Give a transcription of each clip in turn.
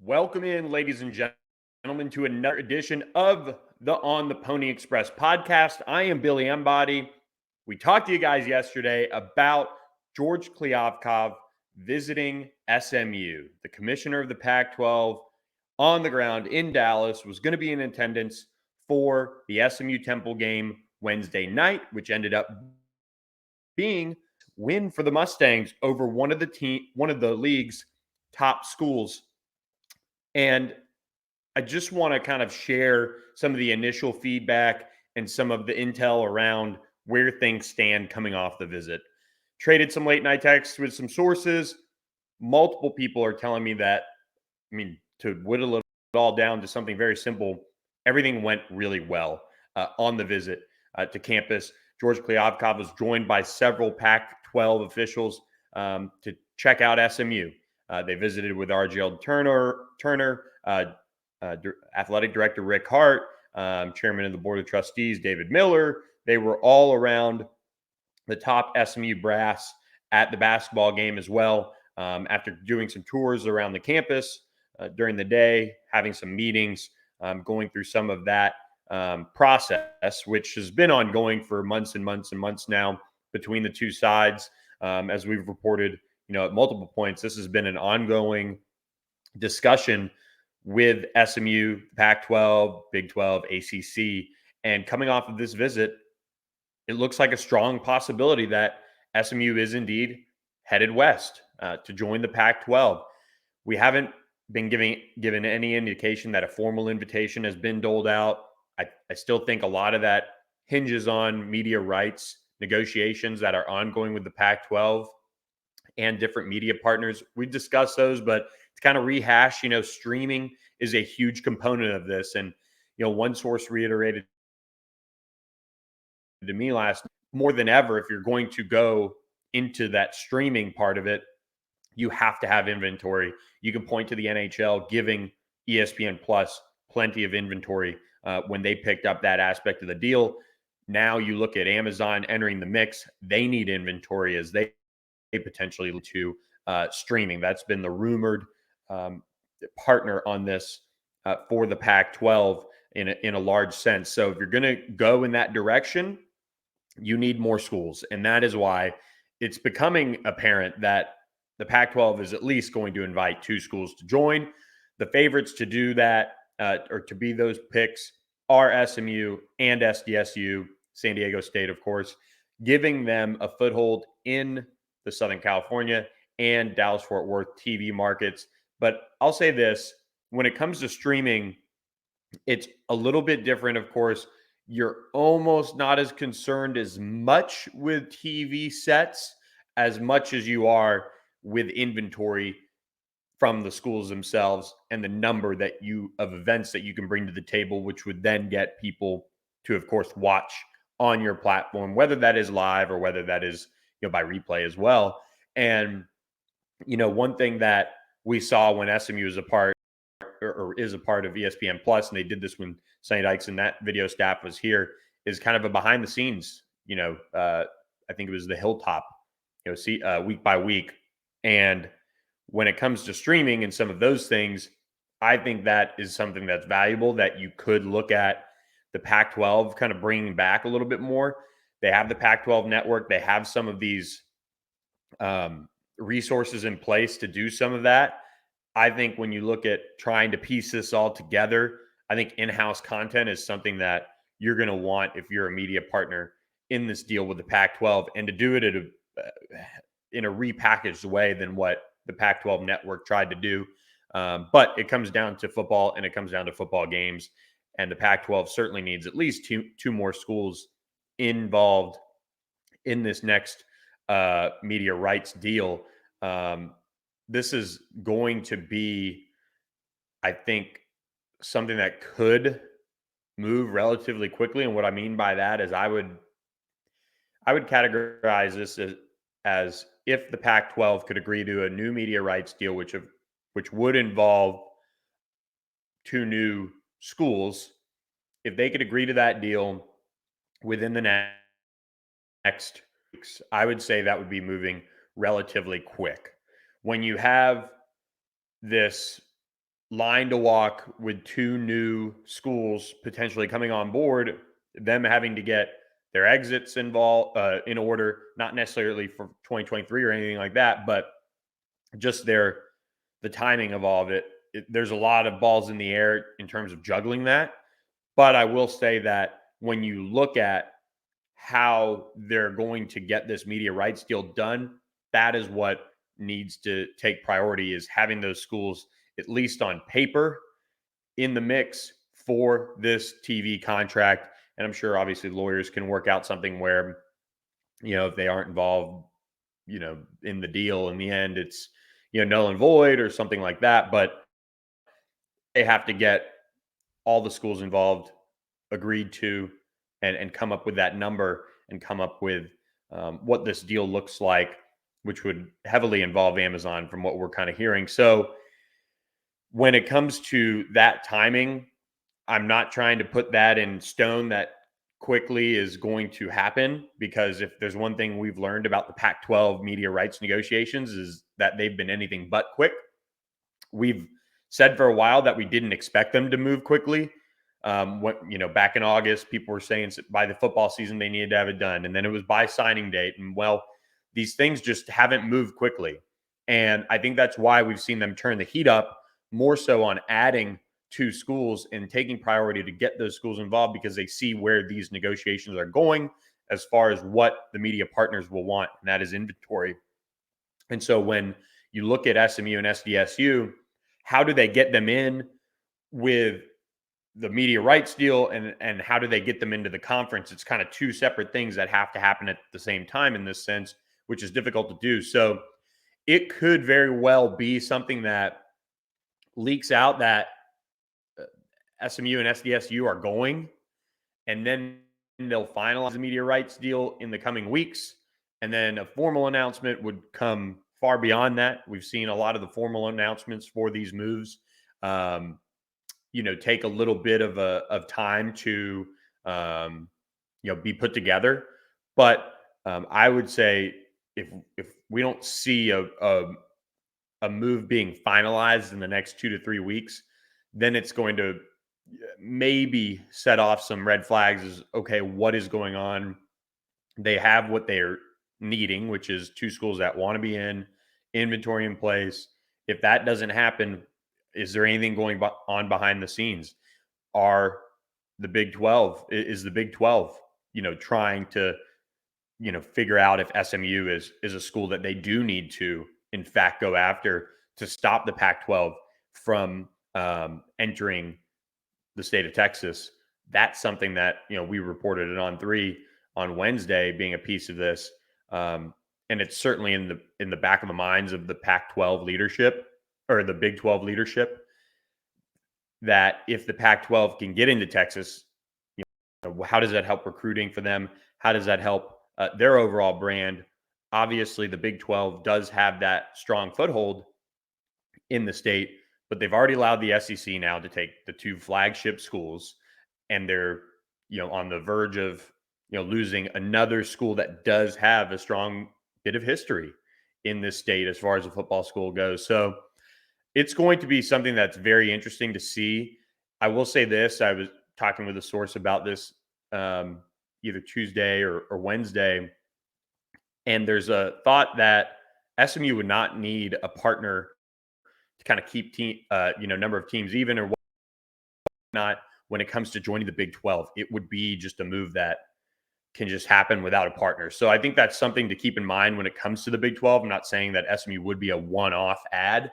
Welcome in, ladies and gentlemen, to another edition of the On the Pony Express podcast. I am Billy Embody. We talked to you guys yesterday about George Kliavkoff visiting SMU. The commissioner of the Pac-12 on the ground in Dallas was going to be in attendance for the SMU Temple game Wednesday night, which ended up being win for the Mustangs over one of the league's top schools. And I just want to kind of share some of the initial feedback and some of the intel around where things stand coming off the visit. Traded some late night texts with some sources. Multiple people are telling me that, to whittle it all down to something very simple, everything went really well on the visit to campus. George Kliavkoff was joined by several Pac-12 officials to check out SMU. They visited with RGL Turner, athletic director Rick Hart, chairman of the board of trustees David Miller. They were all around the top SMU brass at the basketball game as well. After doing some tours around the campus during the day, having some meetings, going through some of that process, which has been ongoing for months and months and months now between the two sides. As we've reported, at multiple points, this has been an ongoing discussion with SMU, Pac-12, Big 12, ACC. And coming off of this visit, it looks like a strong possibility that SMU is indeed headed west to join the Pac-12. We haven't been given any indication that a formal invitation has been doled out. I still think a lot of that hinges on media rights negotiations that are ongoing with the Pac-12 and different media partners. We discussed those, but to kind of rehash, streaming is a huge component of this. And, one source reiterated to me more than ever, if you're going to go into that streaming part of it, you have to have inventory. You can point to the NHL giving ESPN Plus plenty of inventory when they picked up that aspect of the deal. Now you look at Amazon entering the mix. They need inventory as they potentially to streaming. That's been the rumored partner on this for the Pac-12 in a large sense. So if you're going to go in that direction, you need more schools. And that is why it's becoming apparent that the Pac-12 is at least going to invite two schools to join. The favorites to do that or to be those picks are SMU and SDSU, San Diego State, of course, giving them a foothold in the Southern California and Dallas-Fort Worth TV markets. But I'll say this, when it comes to streaming, it's a little bit different, of course. You're almost not as concerned as much with TV sets as much as you are with inventory from the schools themselves and the number of events that you can bring to the table, which would then get people to, of course, watch on your platform, whether that is live or whether that is by replay as well. And one thing that we saw when SMU is a part of ESPN Plus, and they did this when Sonny Dykes and that video staff was here, is kind of a behind the scenes. I think it was the Hilltop, week by week. And when it comes to streaming and some of those things, I think that is something that's valuable that you could look at the Pac-12 kind of bringing back a little bit more. They have the Pac-12 network. They have some of these resources in place to do some of that. I think when you look at trying to piece this all together, I think in-house content is something that you're going to want if you're a media partner in this deal with the Pac-12, and to do it in a repackaged way than what the Pac-12 network tried to do. But it comes down to football, and it comes down to football games. And the Pac-12 certainly needs at least two more schools involved in this next media rights deal. This is going to be, I think, something that could move relatively quickly. And what I mean by that is I would categorize this as if the Pac-12 could agree to a new media rights deal, which would involve two new schools. If they could agree to that deal within the next weeks, I would say that would be moving relatively quick. When you have this line to walk with two new schools potentially coming on board, them having to get their exits involved in order, not necessarily for 2023 or anything like that, but just the timing of all of it. There's a lot of balls in the air in terms of juggling that. But I will say that when you look at how they're going to get this media rights deal done, that is what needs to take priority, is having those schools, at least on paper, in the mix for this TV contract. And I'm sure obviously lawyers can work out something where, if they aren't involved, in the deal in the end, it's, null and void or something like that. But they have to get all the schools involved agreed to, and come up with that number, and come up with what this deal looks like, which would heavily involve Amazon from what we're kind of hearing. So when it comes to that timing, I'm not trying to put that in stone that quickly is going to happen, because if there's one thing we've learned about the Pac-12 media rights negotiations, is that they've been anything but quick. We've said for a while that we didn't expect them to move quickly. Back in August, people were saying by the football season they needed to have it done, and then it was by signing date. And well, these things just haven't moved quickly, and I think that's why we've seen them turn the heat up more so on adding two schools and taking priority to get those schools involved, because they see where these negotiations are going as far as what the media partners will want, and that is inventory. And so when you look at SMU and SDSU, how do they get them in with the media rights deal, and how do they get them into the conference? It's kind of two separate things that have to happen at the same time in this sense, which is difficult to do. So it could very well be something that leaks out that SMU and SDSU are going, and then they'll finalize the media rights deal in the coming weeks. And then a formal announcement would come far beyond that. We've seen a lot of the formal announcements for these moves, take a little bit of time to, be put together. But I would say if we don't see a move being finalized in the next 2 to 3 weeks, then it's going to maybe set off some red flags. Is okay, what is going on? They have what they're needing, which is two schools that want to be in, inventory in place. If that doesn't happen, is there anything going on behind the scenes? Are the Big 12, is the Big 12, trying to, figure out if SMU is a school that they do need to, in fact, go after to stop the Pac-12 from entering the state of Texas? That's something that, we reported it on 3 on Wednesday, being a piece of this. And it's certainly in the back of the minds of the Pac-12 leadership, or the Big 12 leadership, that if the Pac-12 can get into Texas, how does that help recruiting for them? How does that help their overall brand? Obviously, the Big 12 does have that strong foothold in the state, but they've already allowed the SEC now to take the two flagship schools, and they're, on the verge of, losing another school that does have a strong bit of history in this state as far as the football school goes. So it's going to be something that's very interesting to see. I will say this: I was talking with a source about this either Tuesday or Wednesday, and there's a thought that SMU would not need a partner to kind of keep number of teams even, or whatnot, when it comes to joining the Big 12. It would be just a move that can just happen without a partner. So I think that's something to keep in mind when it comes to the Big 12. I'm not saying that SMU would be a one-off ad,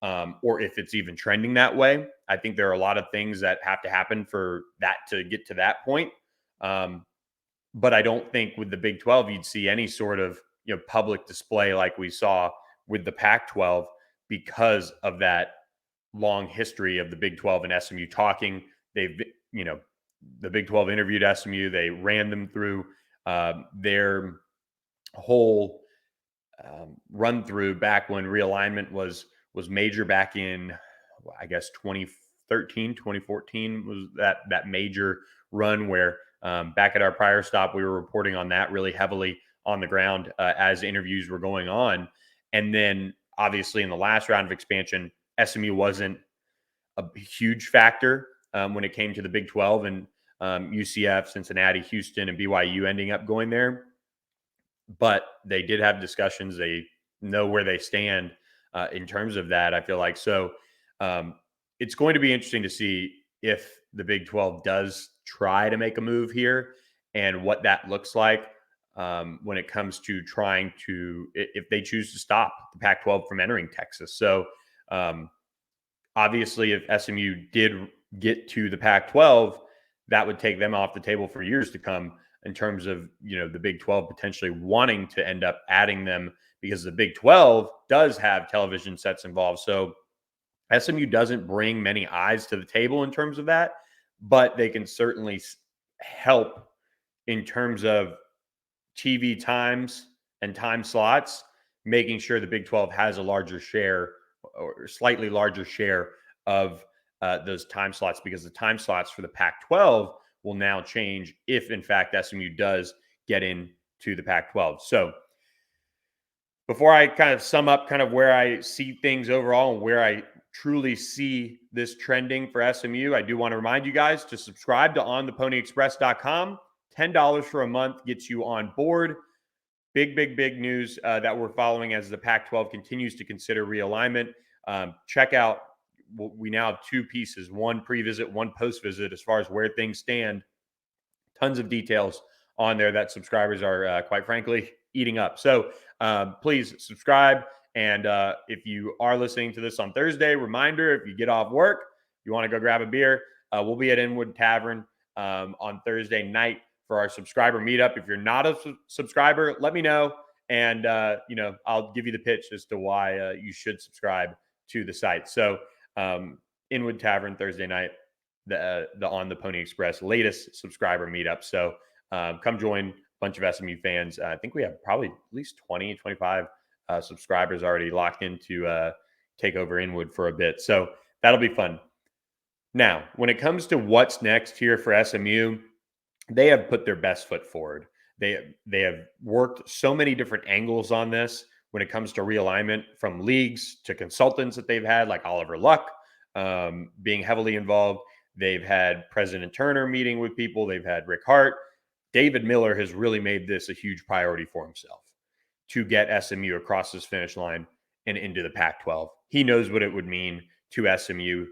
or if it's even trending that way. I think there are a lot of things that have to happen for that to get to that point. But I don't think with the Big 12 you'd see any sort of public display like we saw with the Pac-12, because of that long history of the Big 12 and SMU talking. They've the Big 12 interviewed SMU. They ran them through their whole run through back when Realignment was major back in, I guess, 2013, 2014 was that major run where back at our prior stop, we were reporting on that really heavily on the ground as interviews were going on. And then obviously in the last round of expansion, SMU wasn't a huge factor when it came to the Big 12 and UCF, Cincinnati, Houston, and BYU ending up going there. But they did have discussions. They know where they stand in terms of that, I feel like. So um, it's going to be interesting to see if the Big 12 does try to make a move here and what that looks like when it comes to trying to, if they choose to stop the Pac 12 from entering Texas. So um, obviously, if SMU did get to the Pac 12, that would take them off the table for years to come in terms of, the Big 12 potentially wanting to end up adding them because the Big 12 does have television sets involved. So SMU doesn't bring many eyes to the table in terms of that, but they can certainly help in terms of TV times and time slots, making sure the Big 12 has a larger share or slightly larger share of those time slots, because the time slots for the Pac 12 will now change if, in fact, SMU does get into the Pac 12. So, before I kind of sum up kind of where I see things overall and where I truly see this trending for SMU, I do want to remind you guys to subscribe to ontheponyexpress.com. $10 for a month gets you on board. Big news that we're following as the Pac-12 continues to consider realignment. Check out, we now have two pieces, one pre-visit, one post-visit, as far as where things stand. Tons of details on there that subscribers are, quite frankly, eating up. So please subscribe. And if you are listening to this on Thursday, reminder, if you get off work, you want to go grab a beer, we'll be at Inwood Tavern on Thursday night for our subscriber meetup. If you're not a subscriber, let me know. And, I'll give you the pitch as to why you should subscribe to the site. So Inwood Tavern Thursday night, the On the Pony Express latest subscriber meetup. So come join a bunch of SMU fans. I think we have probably at least 20, 25 subscribers already locked in to take over Inwood for a bit. So that'll be fun. Now, when it comes to what's next here for SMU, they have put their best foot forward. They have worked so many different angles on this when it comes to realignment, from leagues to consultants that they've had, like Oliver Luck, being heavily involved. They've had President Turner meeting with people. They've had Rick Hart. David Miller has really made this a huge priority for himself to get SMU across this finish line and into the Pac-12. He knows what it would mean to SMU.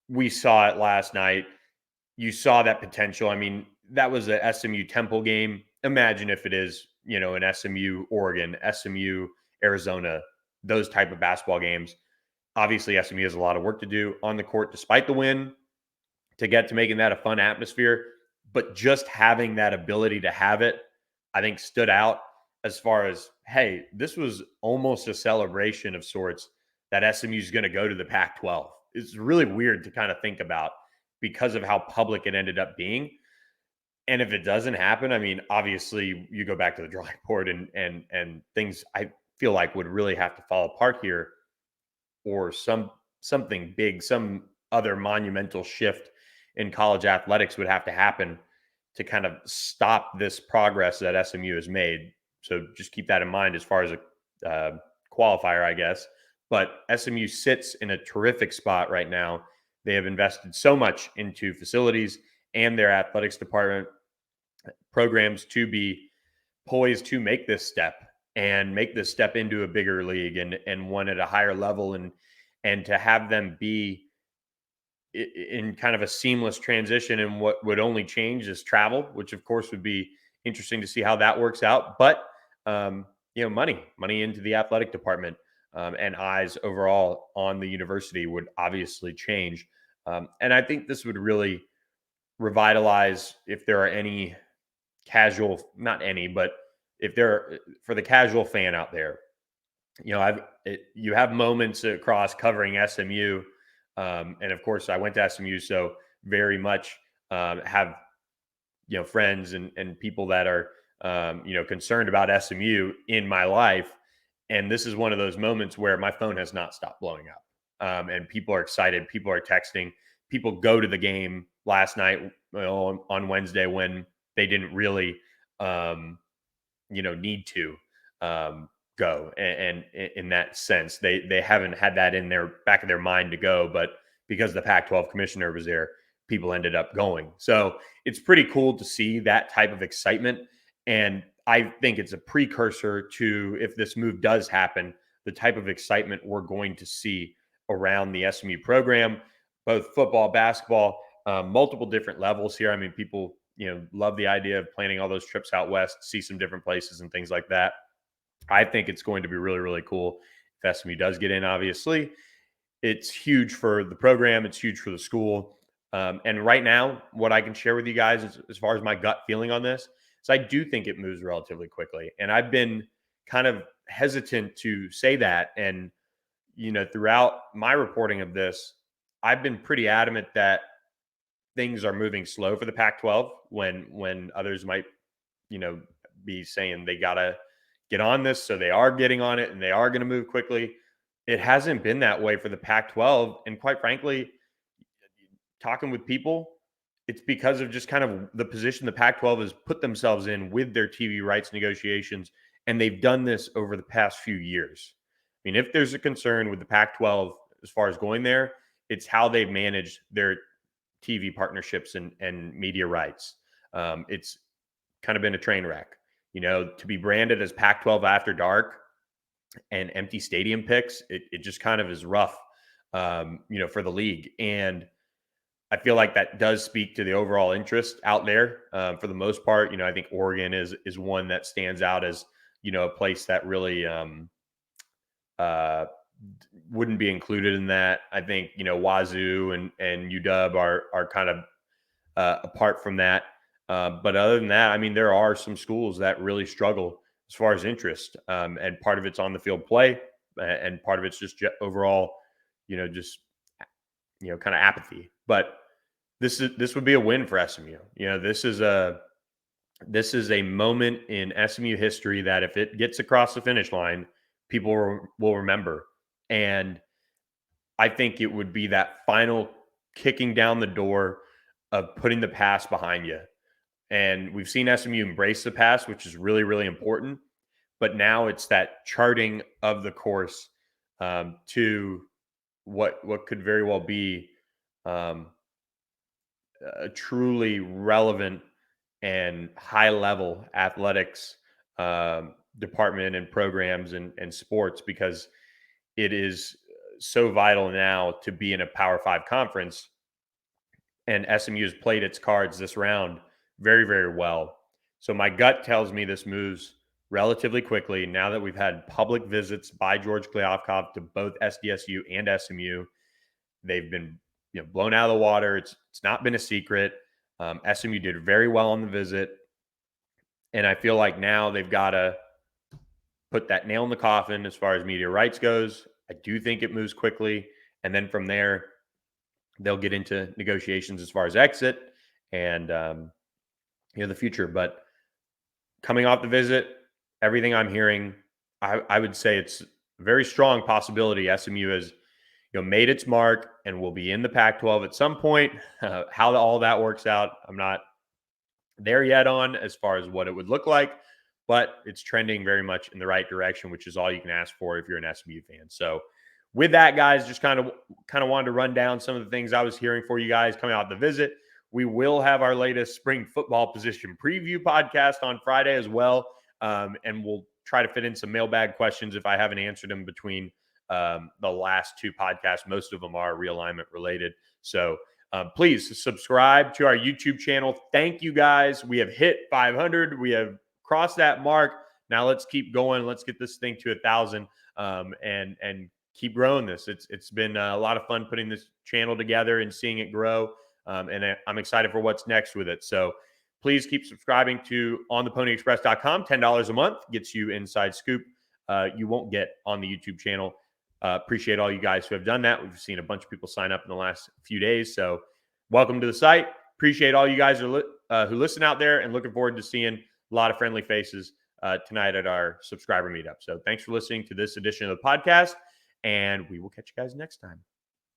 We saw it last night. You saw that potential. I mean, that was a SMU Temple game. Imagine if it is, an SMU Oregon, SMU Arizona, those type of basketball games. Obviously, SMU has a lot of work to do on the court, despite the win, to get to making that a fun atmosphere. But just having that ability to have it, I think, stood out as far as, hey, this was almost a celebration of sorts that SMU is going to go to the Pac-12. It's really weird to kind of think about because of how public it ended up being. And if it doesn't happen, I mean, obviously you go back to the drawing board and things, I feel like, would really have to fall apart here, or something big, some other monumental shift in college athletics would have to happen to kind of stop this progress that SMU has made. So just keep that in mind as far as a qualifier, I guess. But SMU sits in a terrific spot right now. They have invested so much into facilities and their athletics department programs to be poised to make this step into a bigger league and one at a higher level, and to have them be in kind of a seamless transition. And what would only change is travel, which of course would be interesting to see how that works out. But money into the athletic department, and eyes overall on the university would obviously change. And I think this would really revitalize, if there are any not any, but if there, for the casual fan out there, you have moments across covering SMU. And of course, I went to SMU, so very much have friends and people that are concerned about SMU in my life. And this is one of those moments where my phone has not stopped blowing up, and people are excited. People are texting. People go to the game last night, on Wednesday, when they didn't really, need to go. And in that sense, they haven't had that in their back of their mind to go, but because the Pac-12 commissioner was there, people ended up going. So it's pretty cool to see that type of excitement. And I think it's a precursor to, if this move does happen, the type of excitement we're going to see around the SMU program, both football, basketball, multiple different levels here. I mean, people, love the idea of planning all those trips out west, see some different places and things like that. I think it's going to be really, really cool if SMU does get in, obviously. It's huge for the program. It's huge for the school. And right now, what I can share with you guys as far as my gut feeling on this is I do think it moves relatively quickly. And I've been kind of hesitant to say that. And, throughout my reporting of this, I've been pretty adamant that things are moving slow for the Pac-12 when others might, be saying they got to get on this. So they are getting on it and they are going to move quickly. It hasn't been that way for the Pac-12. And quite frankly, talking with people, it's because of just kind of the position the Pac-12 has put themselves in with their TV rights negotiations. And they've done this over the past few years. I mean, if there's a concern with the Pac-12 as far as going there, it's how they've managed their TV partnerships and media rights. It's kind of been a train wreck. To be branded as Pac-12 After Dark and empty stadium picks, it just kind of is rough, for the league. And I feel like that does speak to the overall interest out there. For the most part, I think Oregon is one that stands out as, a place that really wouldn't be included in that. I think, Wazoo and UW are kind of apart from that. But other than that, I mean, there are some schools that really struggle as far as interest. And part of it's on the field play, and part of it's just overall, just, kind of apathy. But this would be a win for SMU. This is a moment in SMU history that if it gets across the finish line, people will remember. And I think it would be that final kicking down the door of putting the past behind you. And we've seen SMU embrace the past, which is really, really important. But now it's that charting of the course to what could very well be a truly relevant and high level athletics department and programs and sports, because it is so vital now to be in a Power Five conference. And SMU has played its cards this round very, very well. So my gut tells me this moves relatively quickly now that we've had public visits by George Kliavkoff to both SDSU and SMU. They've been blown out of the water. It's not been a secret. SMU did very well on the visit. And I feel like now they've got to put that nail in the coffin as far as media rights goes. I do think it moves quickly. And then from there, they'll get into negotiations as far as exit and, the future. But coming off the visit, everything I'm hearing, I would say it's a very strong possibility SMU has made its mark and will be in the Pac-12 at some point. How all that works out, I'm not there yet on as far as what it would look like, but it's trending very much in the right direction, which is all you can ask for if you're an SMU fan. So with that, guys, just kind of wanted to run down some of the things I was hearing for you guys coming out the visit. We will have our latest spring football position preview podcast on Friday as well. And we'll try to fit in some mailbag questions if I haven't answered them between the last two podcasts. Most of them are realignment related. So please subscribe to our YouTube channel. Thank you, guys. We have hit 500. We have crossed that mark. Now let's keep going. Let's get this thing to 1,000 and keep growing this. It's been a lot of fun putting this channel together and seeing it grow. And I'm excited for what's next with it. So please keep subscribing to ontheponyexpress.com. $10 a month gets you inside scoop you won't get on the YouTube channel. Appreciate all you guys who have done that. We've seen a bunch of people sign up in the last few days. So welcome to the site. Appreciate all you guys who listen out there, and looking forward to seeing a lot of friendly faces tonight at our subscriber meetup. So thanks for listening to this edition of the podcast, and we will catch you guys next time.